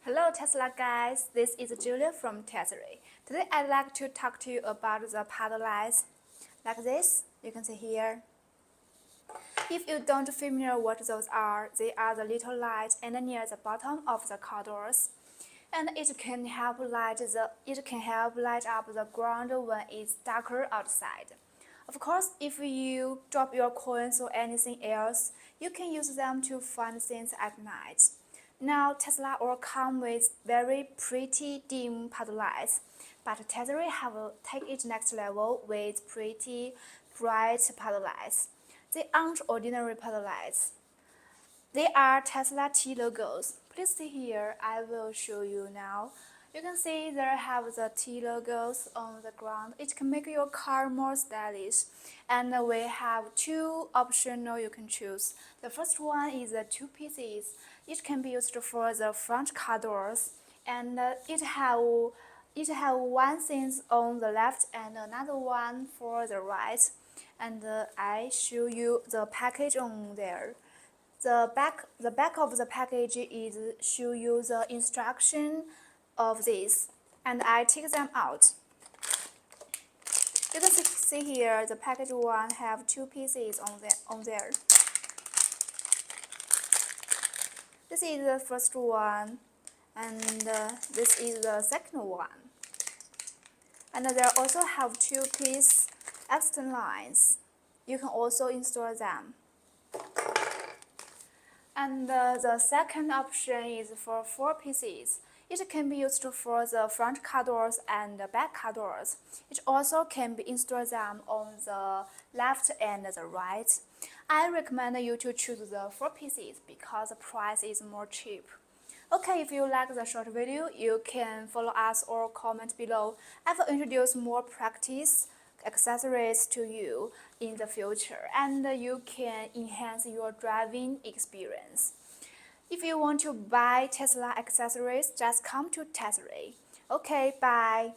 Hello Tesla guys, this is Julia from Tesery. Today I'd like to talk to you about the puddle lights. Like this, you can see here. If you don't familiar what those are, they are the little lights near the bottom of the corridors. And it can help light up the ground when it's darker outside. Of course, if you drop your coins or anything else, you can use them to find things at night. Now, Tesla will come with very pretty dim puddle lights, but Tesery have take it next level with pretty bright puddle lights. They aren't ordinary puddle lights. They are Tesla T logos. Please see here, I will show you now. You can see there have the T logos on the ground. It can make your car more stylish. And we have two options you can choose. The first one is the two pieces. It can be used for the front car doors. And it have one thing on the left and another one for the right. And I show you the package on there. The back of the package is show you the instruction of this, and I take them out. You can see here the package one have two pieces on there. This is the first one, and this is the second one. And they also have two piece external lines. You can also install them. And the second option is for four pieces. It can be used for the front car doors and the back car doors. It also can be installed them on the left and the right. I recommend you to choose the four pieces because the price is more cheap. Okay, if you like the short video, you can follow us or comment below. I will introduce more practice accessories to you in the future, and you can enhance your driving experience. If you want to buy Tesla accessories, just come to Tesery. Okay, bye.